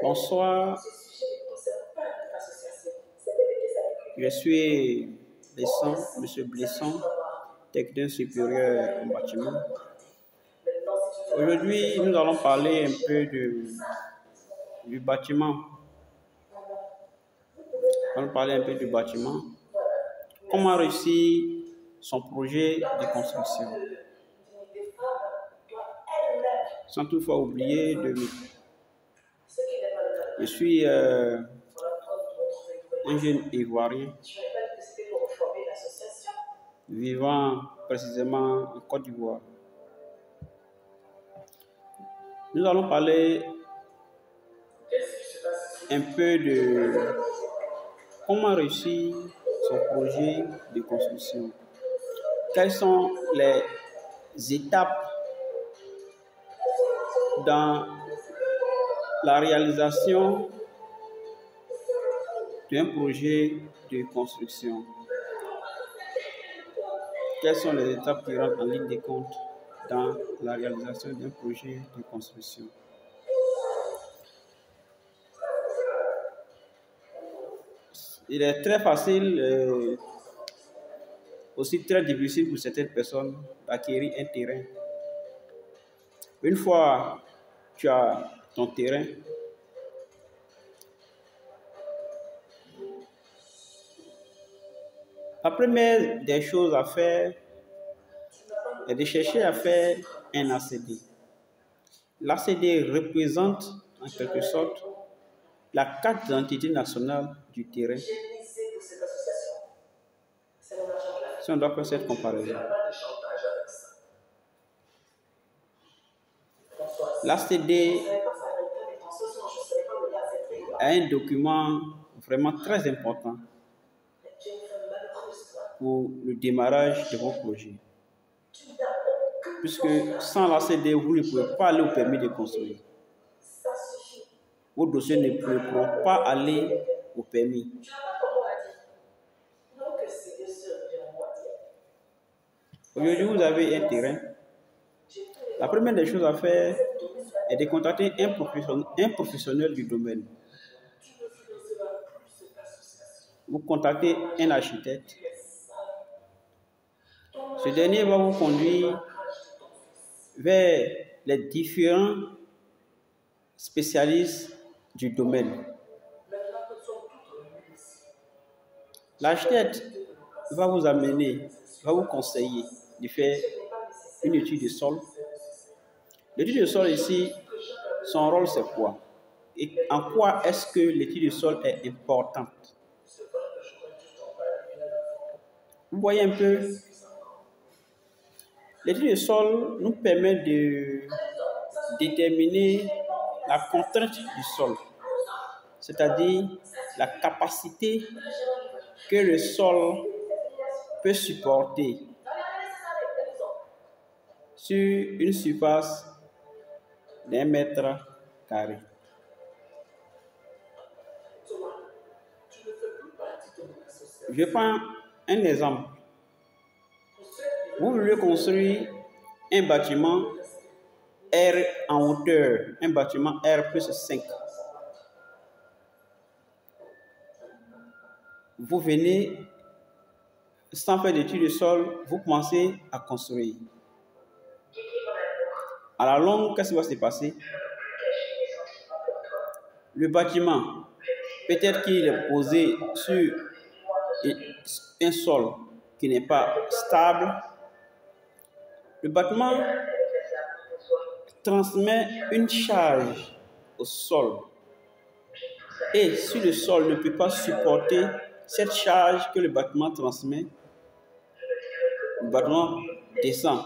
Bonsoir, je suis Monsieur Blesson, technicien supérieur en bâtiment. Aujourd'hui, nous allons parler un peu du bâtiment. Nous allons parler un peu du bâtiment. Comment réussir son projet de construction. Sans toutefois oublier de... Je suis un jeune Ivoirien vivant précisément en Côte d'Ivoire. Nous allons parler un peu de comment réussir son projet de construction. Quelles sont les étapes dans la réalisation d'un projet de construction? Quelles sont les étapes qui rentrent en ligne de compte dans la réalisation d'un projet de construction? Il est très facile, aussi très difficile pour certaines personnes d'acquérir un terrain. Une fois que tu as ton terrain, la première des choses à faire est de chercher à faire un ACD. L'ACD représente en quelque sorte la carte d'identité nationale du terrain. Si on doit faire cette comparaison. L'ACD est un document vraiment très important pour le démarrage de vos projets. Puisque sans l'ACD, vous ne pouvez pas aller au permis de construire. Vos dossiers ne pourront pas aller au permis. Aujourd'hui, vous avez un terrain. La première des choses à faire est de contacter un professionnel du domaine. Vous contactez un architecte. Ce dernier va vous conduire vers les différents spécialistes du domaine. L'architecte va vous amener, va vous conseiller de faire une étude de sol. L'étude de sol ici, son rôle c'est quoi? Et en quoi est-ce que l'étude de sol est importante? Vous voyez un peu, l'étude de sol nous permet de déterminer la contrainte du sol, c'est-à-dire la capacité que le sol peut supporter sur une surface d'1 mètre carré. Je prends un exemple. Vous voulez construire un bâtiment R en hauteur, un bâtiment R plus 5. Vous venez, sans faire d'étude de sol, vous commencez à construire. À la longue, qu'est-ce qui va se passer? Le bâtiment, peut-être qu'il est posé sur un sol qui n'est pas stable. Le bâtiment transmet une charge au sol. Et si le sol ne peut pas supporter cette charge que le bâtiment transmet, le bâtiment descend.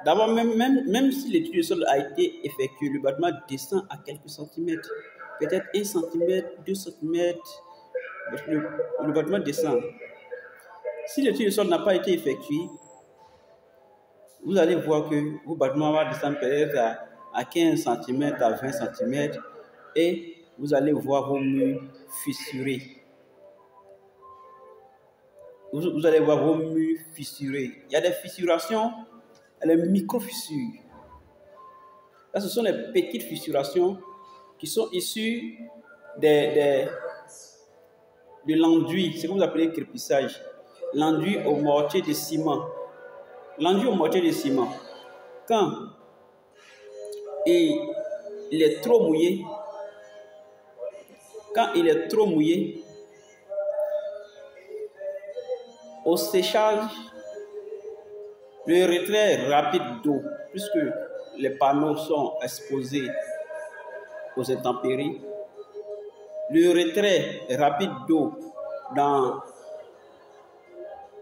D'abord, même si l'étude du sol a été effectuée, le bâtiment descend à quelques centimètres. Peut-être 1 cm, 2 cm. Le bâtiment descend. Si l'étude du sol n'a pas été effectuée, vous allez voir que vos bâtiments vont descendre peut-être à 15 cm, à 20 cm. Et vous allez voir vos murs fissurés. Vous allez voir vos murs fissurés. Il y a des fissurations, les micro-fissures. Là, ce sont les petites fissurations qui sont issues de l'enduit, ce que vous appelez crépissage. L'enduit au mortier de ciment. L'enduit au mortier de ciment, quand il est trop mouillé, au séchage, le retrait rapide d'eau, puisque les panneaux sont exposés aux intempéries, le retrait rapide d'eau dans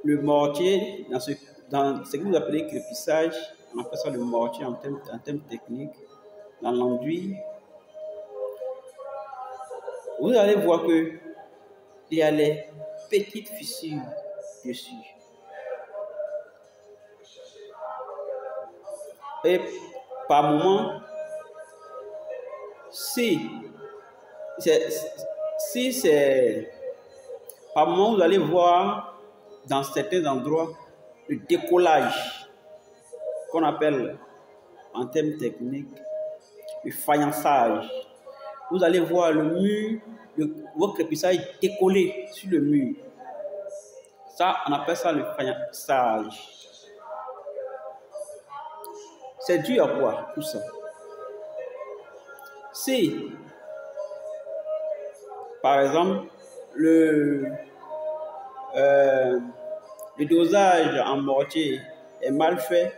le mortier, dans ce que vous appelez crépissage, on appelle ça le mortier en termes techniques, dans l'enduit, vous allez voir que il y a les petites fissures dessus. Et par moment, par moment, vous allez voir dans certains endroits le décollage qu'on appelle en termes techniques le faïençage. Vous allez voir le mur, votre crépissage décollé sur le mur. Ça, on appelle ça le faïençage. C'est dû à quoi, tout ça? Si, par exemple, le dosage en mortier est mal fait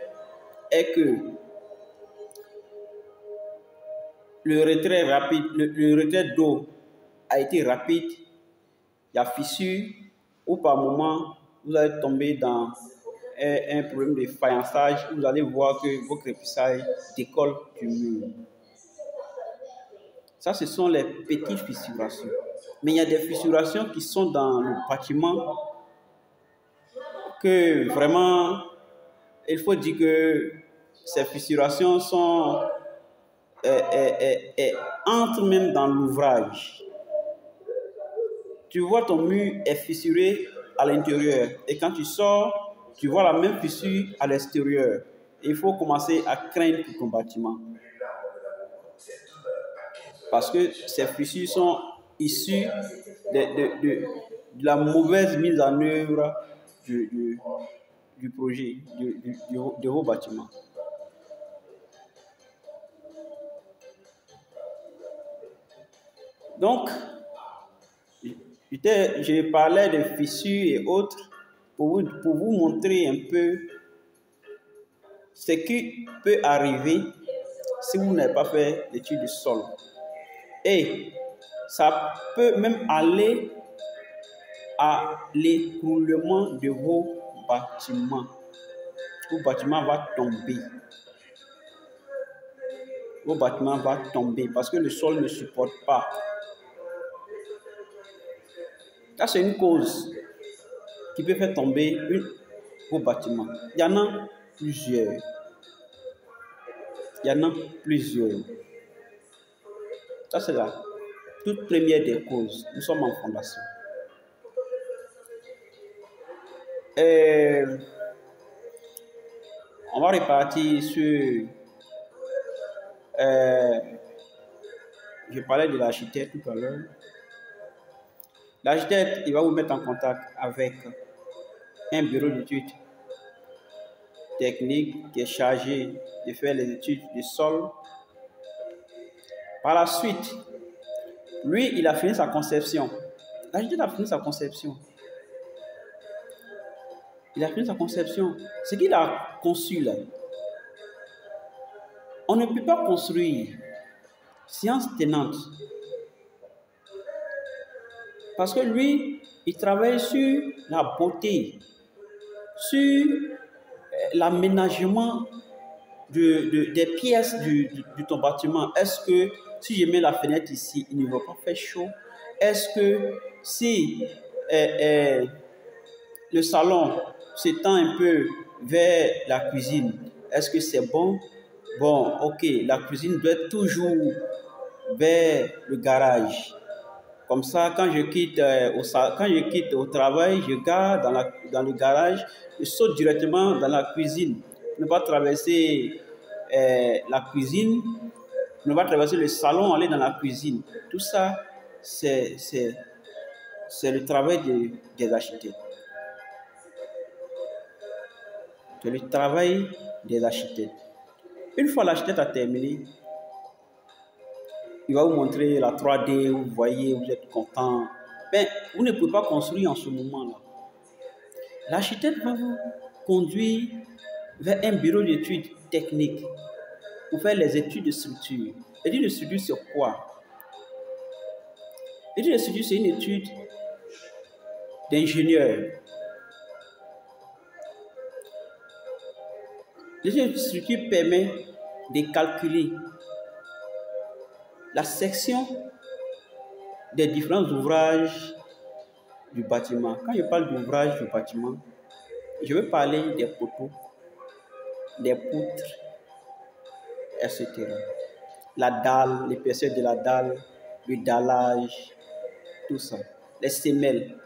et que le retrait rapide, le retrait d'eau a été rapide, il y a fissure, ou par moment, vous allez tomber dans un problème de faïençage, vous allez voir que votre crépissage décolle du mur. Ça, ce sont les petites fissurations. Mais il y a des fissurations qui sont dans le bâtiment que vraiment, il faut dire que ces fissurations sont entrent même dans l'ouvrage. Tu vois ton mur est fissuré à l'intérieur et quand tu sors, tu vois la même fissure à l'extérieur. Il faut commencer à craindre pour ton bâtiment. Parce que ces fissures sont issues de la mauvaise mise en œuvre du projet, de vos bâtiments. Donc, je parlais de fissures et autres pour vous montrer un peu ce qui peut arriver si vous n'avez pas fait l'étude du sol. Et ça peut même aller à l'écroulement de vos bâtiments. Vos bâtiments vont tomber. Vos bâtiments vont tomber parce que le sol ne supporte pas. Ça, c'est une cause qui peut faire tomber vos bâtiments. Il y en a plusieurs. Ça, c'est la toute première des causes. Nous sommes en fondation. On va repartir sur... je parlais de l'architecte tout à l'heure. L'architecte, il va vous mettre en contact avec un bureau d'études techniques qui est chargé de faire les études du sol. Par la suite, lui, il a fini sa conception. L'architecte a fini sa conception. Il a fini sa conception. Ce qu'il a conçu là, on ne peut pas construire science tenante. Parce que lui, il travaille sur la beauté, sur l'aménagement des pièces de ton bâtiment. Est-ce que si je mets la fenêtre ici, il ne va pas faire chaud? Est-ce que si le salon s'étend un peu vers la cuisine, est-ce que c'est bon? Bon, ok, la cuisine doit être toujours vers le garage. Comme ça, quand je quitte au travail, je garde dans le garage, je saute directement dans la cuisine. Ne pas traverser la cuisine, on va traverser le salon, aller dans la cuisine. Tout ça, c'est le travail des architectes. C'est le travail des architectes. Une fois l'architecte a terminé, il va vous montrer la 3D, vous voyez, vous êtes content. Mais vous ne pouvez pas construire en ce moment-là. L'architecte va vous conduire vers un bureau d'études techniques pour faire les études de structure. L'étude de structure, c'est quoi? L'étude de structure, c'est une étude d'ingénieur. L'étude de structure permet de calculer la section des différents ouvrages du bâtiment. Quand je parle d'ouvrage du bâtiment, je veux parler des poteaux, des poutres, etc. La dalle, l'épaisseur de la dalle, le dallage, tout ça. Les semelles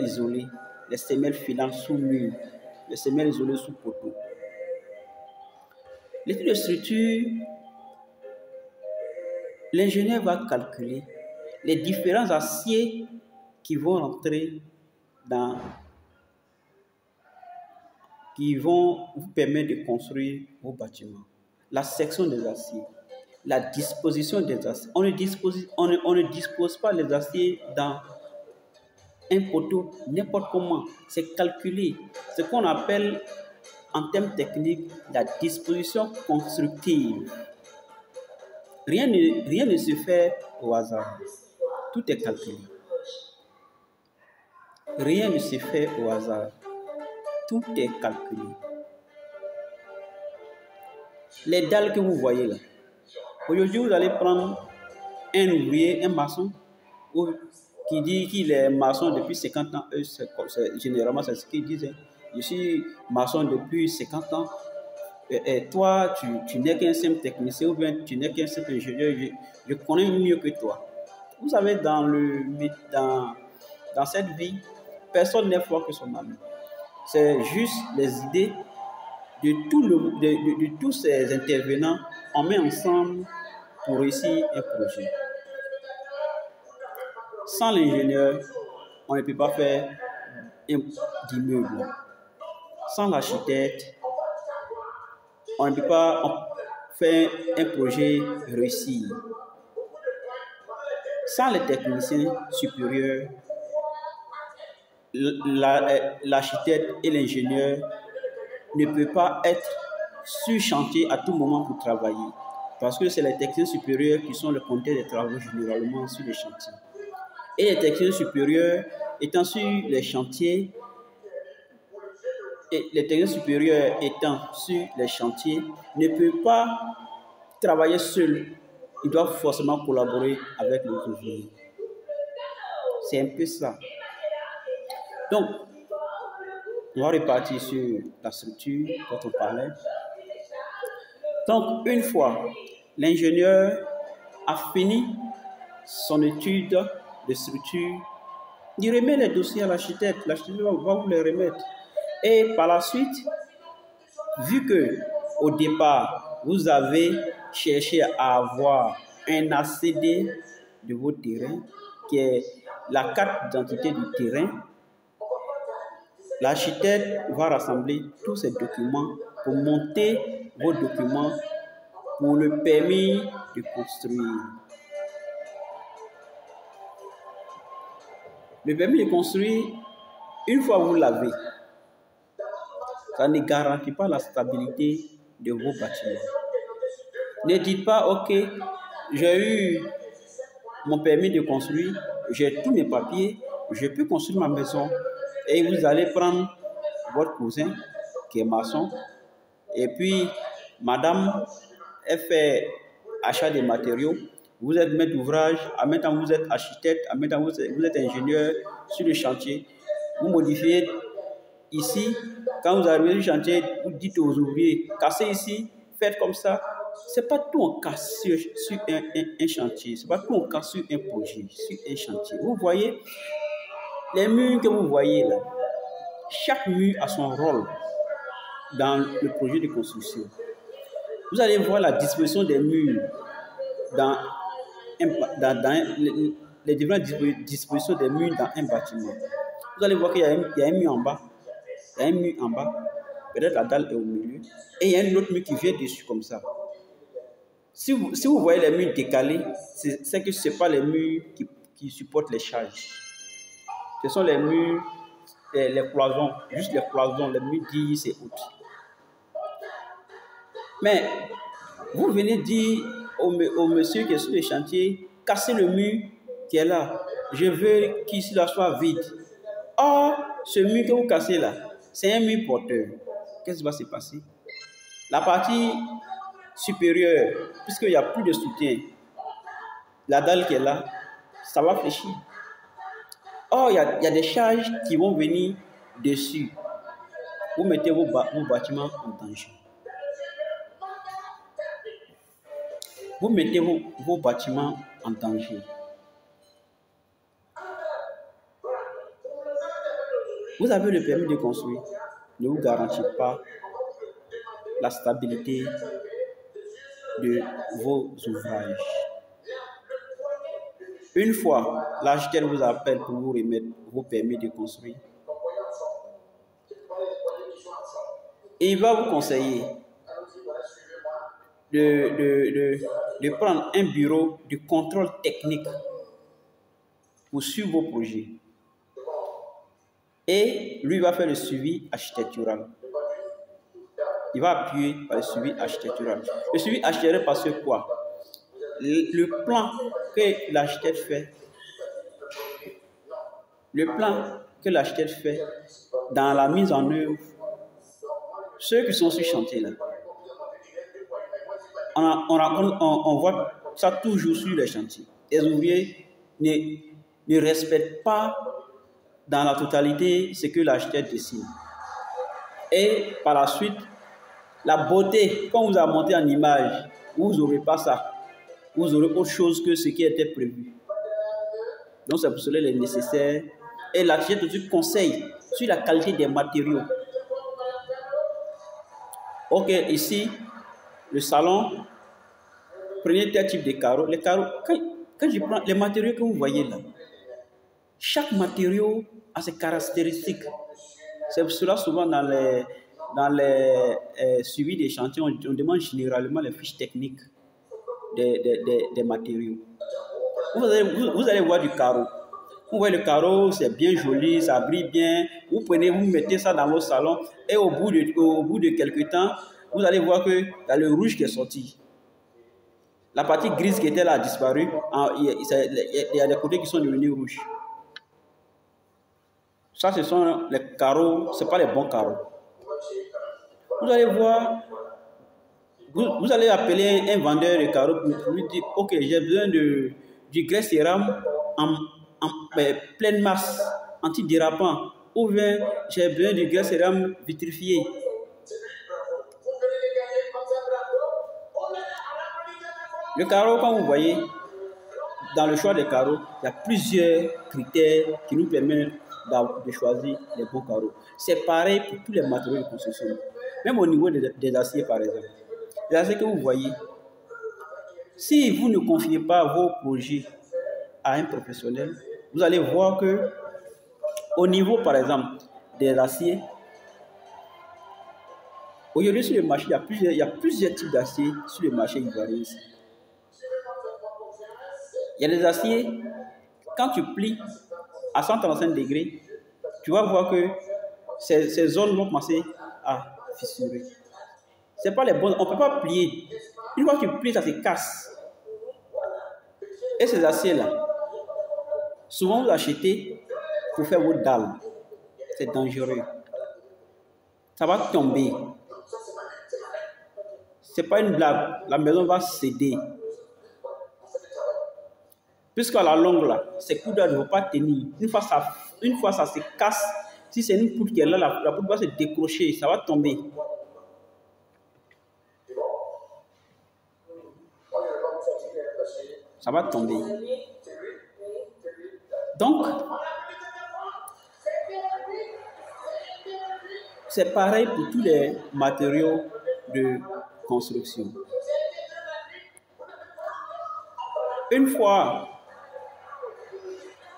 isolées, les semelles filantes sous mur, les semelles isolées sous poteau. L'étude de structure, l'ingénieur va calculer les différents aciers qui vont entrer qui vont vous permettre de construire vos bâtiments. La section des aciers, la disposition des aciers. On ne dispose pas les aciers dans un poteau n'importe comment. C'est calculé. Ce qu'on appelle en termes techniques la disposition constructive. Rien ne se fait au hasard. Tout est calculé. Rien ne se fait au hasard. Tout est calculé. Les dalles que vous voyez là. Aujourd'hui, vous allez prendre un ouvrier, un maçon, qui dit qu'il est maçon depuis 50 ans. Généralement, c'est ce qu'ils disent. Je suis maçon depuis 50 ans. Et toi, tu n'es qu'un simple technicien ou bien tu n'es qu'un simple ingénieur. Je connais mieux que toi. Vous savez, dans cette vie, personne n'est fort que son ami. C'est juste les idées de tous ces intervenants. On met ensemble pour réussir un projet. Sans l'ingénieur, on ne peut pas faire d'immeuble. Sans l'architecte, on ne peut pas faire un projet réussi. Sans les techniciens supérieurs, l'architecte et l'ingénieur ne peuvent pas être sur chantier à tout moment pour travailler. Parce que c'est les techniciens supérieurs qui sont le conducteur des travaux généralement sur les chantiers. Et les techniciens supérieurs étant sur les chantiers, ne peuvent pas travailler seuls. Ils doivent forcément collaborer avec les ouvriers. C'est un peu ça. Donc, on va repartir sur la structure dont on parlait. Donc, une fois l'ingénieur a fini son étude de structure, il remet les dossiers à l'architecte. L'architecte va vous les remettre. Et par la suite, vu que au départ, vous avez cherché à avoir un ACD de vos terrains, qui est la carte d'identité du terrain, l'architecte va rassembler tous ces documents pour monter vos documents pour le permis de construire. Le permis de construire, une fois vous l'avez, ça ne garantit pas la stabilité de vos bâtiments. Ne dites pas, ok, j'ai eu mon permis de construire, j'ai tous mes papiers, je peux construire ma maison. Et vous allez prendre votre cousin qui est maçon, et puis madame, elle fait achat des matériaux, vous êtes maître d'ouvrage, en même temps vous êtes architecte, en même temps vous êtes ingénieur sur le chantier. Vous modifiez ici, quand vous arrivez sur le chantier, vous dites aux ouvriers, cassez ici, faites comme ça. Ce n'est pas tout on casse sur un chantier, ce n'est pas tout on casse sur un projet, sur un chantier. Vous voyez, les murs que vous voyez là, chaque mur a son rôle dans le projet de construction. Vous allez voir la disposition des murs dans, les différentes dispositions des murs dans un bâtiment. Vous allez voir qu'il y a un mur en bas. Il y a un mur en bas. Peut-être la dalle est au milieu. Et il y a un autre mur qui vient dessus comme ça. Si vous voyez les murs décalés, c'est que ce n'est pas les murs qui supportent les charges. Ce sont les murs, les cloisons, juste les cloisons, les murs 10 et autres. Mais vous venez dire au monsieur qui est sur le chantier, cassez le mur qui est là. Je veux qu'ici là soit vide. Or, ce mur que vous cassez là, c'est un mur porteur. Qu'est-ce qui va se passer? La partie supérieure, puisqu'il n'y a plus de soutien, la dalle qui est là, ça va fléchir. Or, il y a des charges qui vont venir dessus. Vous mettez vos bâtiments en danger. Vous mettez vos bâtiments en danger. Vous avez le permis de construire, ne vous garantit pas la stabilité de vos ouvrages. Une fois l'architecte vous appelle pour vous remettre vos permis de construire, et il va vous conseiller de prendre un bureau de contrôle technique pour suivre vos projets. Et lui va faire le suivi architectural. Il va appuyer par le suivi architectural. Le suivi architectural parce que quoi? Le plan que l'architecte fait, dans la mise en œuvre, ceux qui sont sur chantier là, on voit ça toujours sur les chantiers. Les ouvriers ne respectent pas dans la totalité ce que l'architecte décide. Et par la suite, la beauté, quand vous avez monté en image, vous n'aurez pas ça. Vous aurez autre chose que ce qui était prévu. Donc c'est pour cela qu'il est nécessaire. Et l'architecte aussi conseille sur la qualité des matériaux. Ok, ici, le salon, prenez tel type de carreaux. Les carreaux, quand je prends les matériaux que vous voyez là, chaque matériau a ses caractéristiques. C'est pour cela souvent dans les suivis des chantiers, on demande généralement les fiches techniques des matériaux. Vous allez voir du carreau. Vous voyez le carreau, c'est bien joli, ça brille bien. Vous mettez ça dans vos salons et au bout de quelques temps, vous allez voir qu'il y a le rouge qui est sorti. La partie grise qui était là a disparu. Il y a des côtés qui sont devenus rouges. Ça, ce sont les carreaux, ce pas les bons carreaux. Vous allez voir, vous allez appeler un vendeur de carreaux pour lui dire, ok, j'ai besoin du grès cérame en pleine masse, antidérapant, ou bien j'ai besoin du grès cérame vitrifié. Le carreau, quand vous voyez, dans le choix des carreaux, il y a plusieurs critères qui nous permettent de choisir les bons carreaux. C'est pareil pour tous les matériaux de construction. Même au niveau des aciers, par exemple. Les aciers que vous voyez, si vous ne confiez pas vos projets à un professionnel, vous allez voir que au niveau, par exemple, des aciers, aujourd'hui sur le marché, il y a plusieurs types d'aciers sur le marché ivoirien. Il y a des aciers, quand tu plies à 135 degrés, tu vas voir que ces zones vont commencer à fissurer. C'est pas les bonnes, on ne peut pas plier. Une fois que tu plies, ça se casse. Et ces aciers-là, souvent vous achetez pour faire vos dalles. C'est dangereux. Ça va tomber. C'est pas une blague. La maison va céder. Puisqu'à la longue, là, ces poudres ne vont pas tenir. Une fois ça se casse, si c'est une poudre qui est là, la poudre va se décrocher, ça va tomber. Ça va tomber. Donc, c'est pareil pour tous les matériaux de construction. Une fois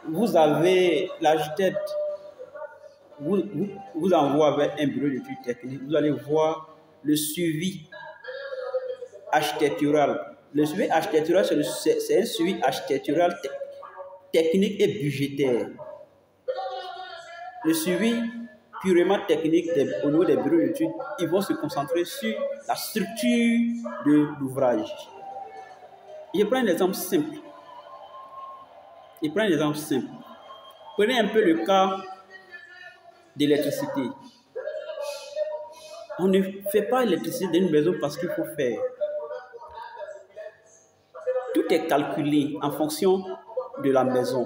vous avez l'architecte vous envoie vers un bureau d'études techniques, vous allez voir le suivi architectural. Le suivi architectural, c'est un suivi architectural technique et budgétaire. Le suivi purement technique au niveau des bureaux d'études, ils vont se concentrer sur la structure de l'ouvrage. Je prends un exemple simple. Prenez un peu le cas d'électricité. On ne fait pas l'électricité d'une maison parce qu'il faut faire. Tout est calculé en fonction de la maison.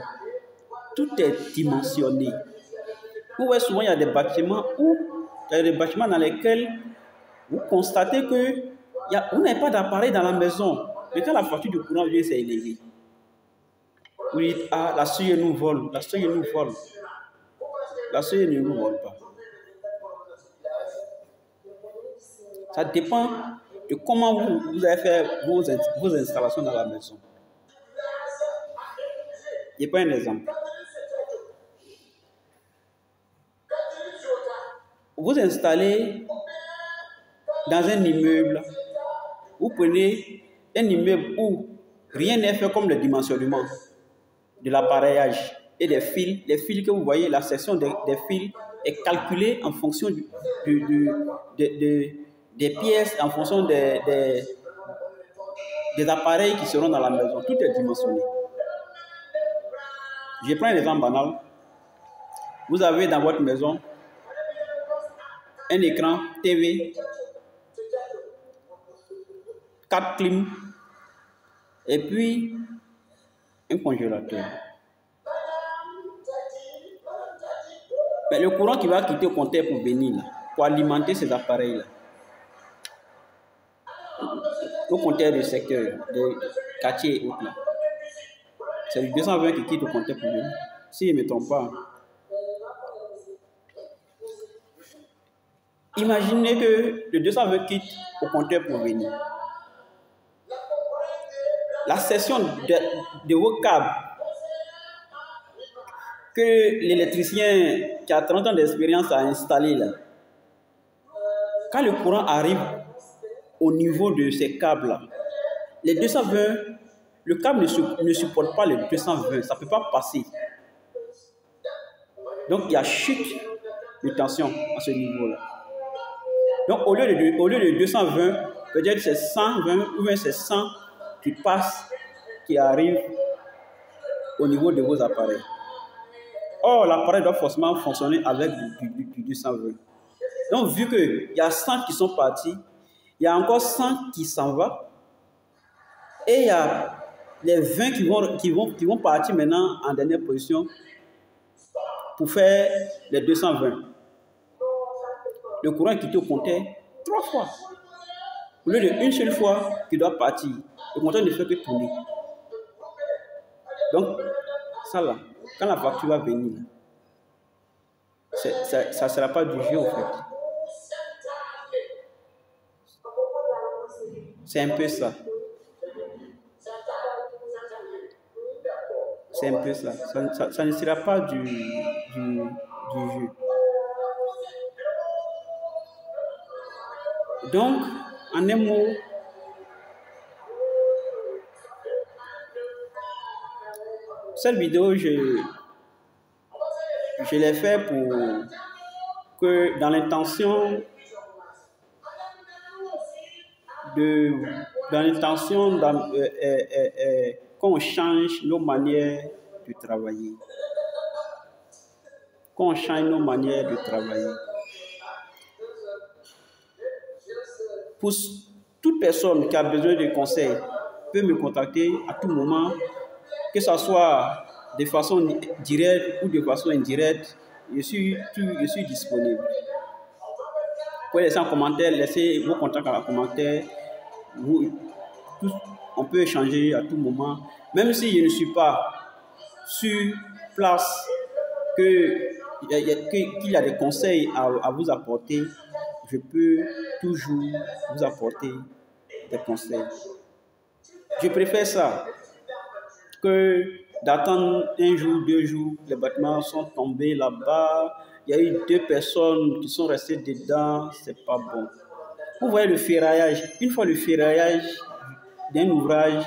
Tout est dimensionné. Vous voyez souvent, il y a des bâtiments dans lesquels vous constatez que vous n'avez pas d'appareil dans la maison. Mais quand la facture du courant vient, c'est élevé. Vous dites, ah, la serrure nous vole, la serrure nous vole. La serrure ne nous vole pas. Ça dépend de comment vous avez fait vos installations dans la maison. Je prends un exemple. Vous installez dans un immeuble, vous prenez un immeuble où rien n'est fait comme le dimensionnement de l'appareillage et des fils. Les fils que vous voyez, la section des fils est calculée en fonction des pièces, en fonction des appareils qui seront dans la maison. Tout est dimensionné. Je prends un exemple banal. Vous avez dans votre maison un écran TV, 4 clims et puis un congélateur. Mais le courant qui va quitter au compteur pour venir, pour alimenter ces appareils-là, au compteur du secteur, des quartiers et autres, là, c'est le 220 qui quitte au compteur pour venir. Si je ne me trompe pas. Imaginez que le 220 quitte au compteur pour venir. La section de vos câbles que l'électricien qui a 30 ans d'expérience a installé là, quand le courant arrive au niveau de ces câbles-là, les 220, le câble ne supporte pas les 220, ça ne peut pas passer. Donc il y a chute de tension à ce niveau-là. Donc au lieu de 220, peut-être c'est 120 ou bien c'est 100 qui passent, qui arrivent au niveau de vos appareils. Or, l'appareil doit forcément fonctionner avec du 220. Donc, vu qu'il y a 100 qui sont partis, il y a encore 100 qui s'en vont, et il y a les 20 qui vont partir maintenant en dernière position pour faire les 220. Le courant est quitté au compteur 3 fois. Au lieu d'une seule fois qu'il doit partir, le compteur ne fait que tourner. Donc, ça là, quand la facture va venir, ça ne sera pas du jeu au fait. C'est un peu ça. C'est un peu ça. Ça ne sera pas du jeu. Donc, en un mot, cette vidéo, je l'ai fait pour que dans l'intention qu'on change nos manières de travailler. Pour toute personne qui a besoin de conseils, peut me contacter à tout moment, que ce soit de façon directe ou de façon indirecte. Je suis disponible. Vous pouvez laisser un commentaire, laissez vos contacts en commentaire. On peut échanger à tout moment. Même si je ne suis pas sur place, qu'il y a des conseils à vous apporter, je peux toujours vous apporter des conseils. Je préfère ça que d'attendre un jour, 2 jours, les bâtiments sont tombés là-bas, il y a eu 2 personnes qui sont restées dedans, c'est pas bon. Vous voyez le ferraillage, une fois le ferraillage d'un ouvrage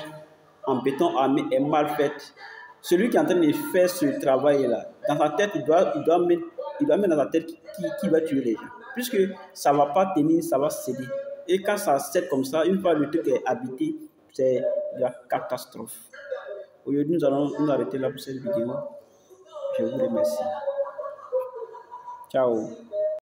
en béton armé est mal fait, celui qui est en train de faire ce travail-là, dans sa tête, il doit mettre dans sa tête qui va tuer les gens. Puisque ça ne va pas tenir, ça va céder. Et quand ça cède comme ça, une fois le truc est habité, c'est la catastrophe. Aujourd'hui, nous allons nous arrêter là pour cette vidéo. Je vous remercie. Ciao.